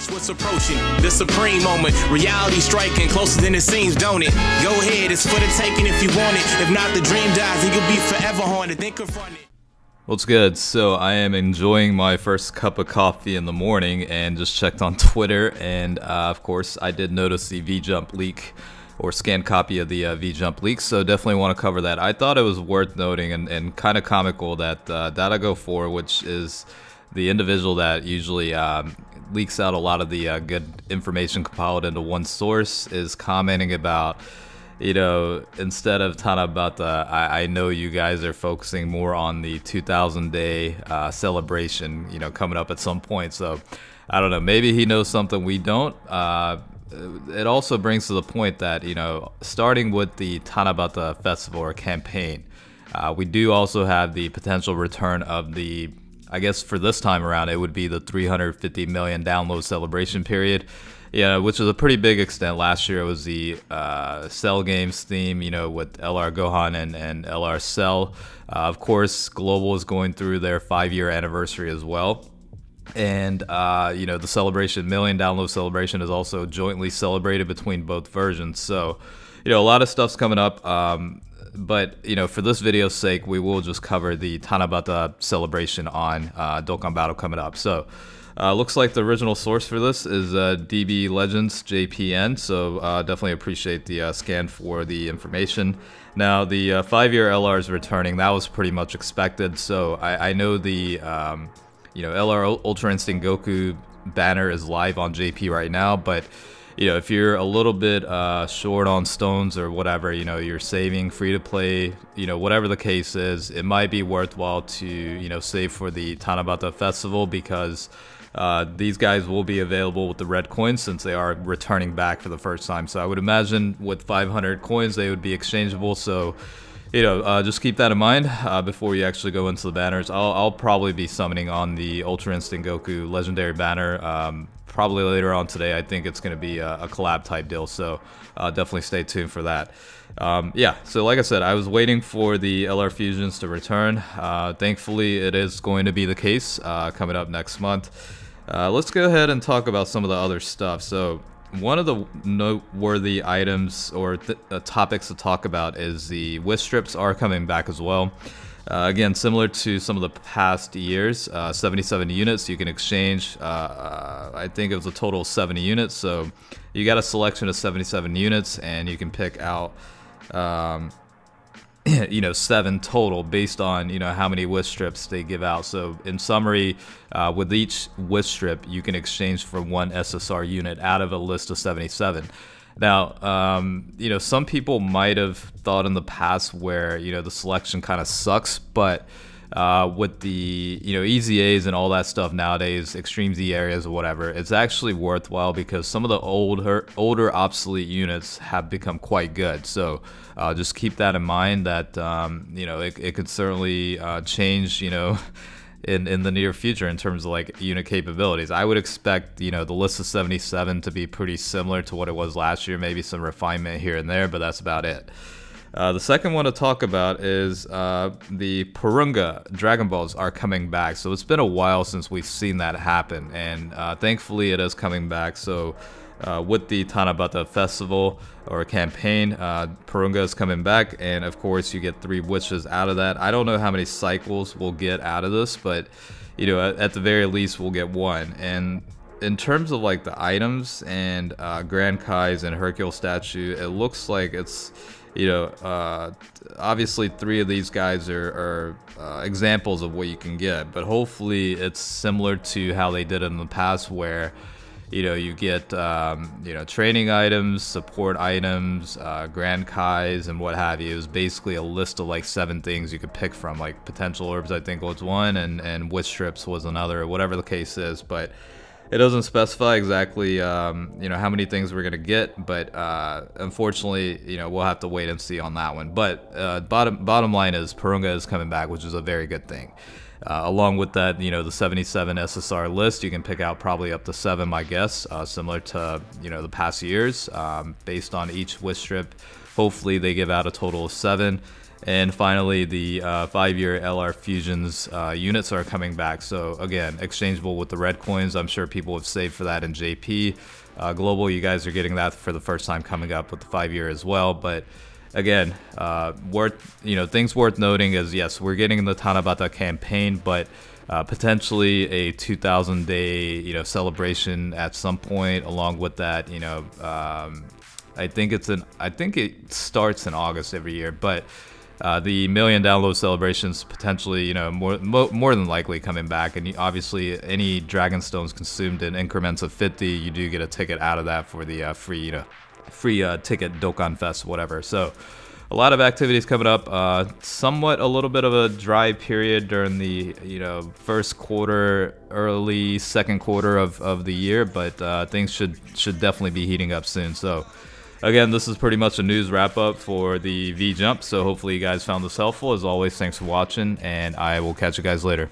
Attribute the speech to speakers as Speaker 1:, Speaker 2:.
Speaker 1: Watch what's approaching, the supreme moment. Reality striking closer than it seems, don't it? Go ahead, it's for the taking if you want it. If not, the dream dies and you'll be forever haunted. Then confront it.
Speaker 2: What's good? So I am enjoying my first cup of coffee in the morning and just checked on Twitter, and of course I did notice the VJump leak or scanned copy of the VJump Leaks, so definitely want to cover that. I thought it was worth noting and kind of comical that Data4, which is the individual that usually leaks out a lot of the good information compiled into one source, is commenting about, you know, instead of Tanabata, I know you guys are focusing more on the 2000-day celebration, you know, coming up at some point. So I don't know, maybe he knows something we don't. It also brings to the point that, you know, starting with the Tanabata festival or campaign, we do also have the potential return of the, I guess for this time around, it would be the 350 million download celebration period. Yeah, which is a pretty big extent. Last year it was the Cell Games theme, you know, with LR Gohan and LR Cell. Of course, Global is going through their 5-year anniversary as well. And, you know, the celebration, million download celebration, is also jointly celebrated between both versions. So, you know, a lot of stuff's coming up. But, you know, for this video's sake, we will just cover the Tanabata celebration on Dokkan Battle coming up. So, looks like the original source for this is DB Legends JPN, so definitely appreciate the scan for the information. Now, the 5-year LR is returning. That was pretty much expected. So I know the you know, LR Ultra Instinct Goku banner is live on JP right now, but you know, if you're a little bit short on stones or whatever, you know, you're saving free to play, you know, whatever the case is, it might be worthwhile to, you know, save for the Tanabata festival, because these guys will be available with the red coins since they are returning back for the first time. So I would imagine with 500 coins they would be exchangeable. So, you know, just keep that in mind before you actually go into the banners. I'll probably be summoning on the Ultra Instinct Goku legendary banner probably later on today. I think it's going to be a collab type deal, so definitely stay tuned for that. Yeah, so like I said, I was waiting for the LR Fusions to return. Thankfully, it is going to be the case coming up next month. Let's go ahead and talk about some of the other stuff. So one of the noteworthy items or topics to talk about is the Wish Strips are coming back as well. Again, similar to some of the past years, 77 units you can exchange. I think it was a total of 70 units, so you got a selection of 77 units, and you can pick out you know, 7 total based on, you know, how many Wish Strips they give out. So in summary, with each Wish Strip you can exchange for 1 SSR unit out of a list of 77. Now, you know, some people might have thought in the past where, you know, the selection kind of sucks, but with the, you know, EZAs and all that stuff nowadays, extreme Z areas or whatever, it's actually worthwhile because some of the older obsolete units have become quite good. So just keep that in mind that, you know, it could certainly change, you know, in the near future in terms of like unit capabilities. I would expect, you know, the list of 77 to be pretty similar to what it was last year, maybe some refinement here and there, but that's about it. The second one to talk about is the Porunga Dragon Balls are coming back. So it's been a while since we've seen that happen, and thankfully it is coming back. So with the Tanabata festival or campaign, Porunga is coming back, and of course you get 3 wishes out of that. I don't know how many cycles we'll get out of this, but you know, at the very least we'll get 1. And in terms of like the items and Grand Kai's and Hercule statue, it looks like it's, you know, obviously 3 of these guys are examples of what you can get, but hopefully it's similar to how they did it in the past, where, you know, you get, you know, training items, support items, Grand Kai's, and what have you. It was basically a list of like 7 things you could pick from, like potential orbs I think was 1, and Wish Strips was another, or whatever the case is, but it doesn't specify exactly, you know, how many things we're gonna get, but unfortunately, you know, we'll have to wait and see on that one. But bottom line is Porunga is coming back, which is a very good thing. Along with that, you know, the 77 SSR list, you can pick out probably up to 7, my guess, similar to, you know, the past years, based on each Wish Strip. Hopefully they give out a total of 7. And finally, the 5-year LR Fusions units are coming back. So again, exchangeable with the red coins. I'm sure people have saved for that in JP. Global, you guys are getting that for the first time coming up with the 5-year as well. But again, things worth noting is, yes, we're getting the Tanabata campaign, but potentially a 2,000-day celebration at some point. Along with that, I think it starts in August every year, but the million download celebrations potentially, more than likely coming back. And obviously, any Dragonstones consumed in increments of 50, you do get a ticket out of that for the free ticket Dokkan Fest, whatever. So a lot of activities coming up. Somewhat a little bit of a dry period during the first quarter, early second quarter of the year, but things should definitely be heating up soon. So again, this is pretty much a news wrap-up for the VJump, so hopefully you guys found this helpful. As always, thanks for watching, and I will catch you guys later.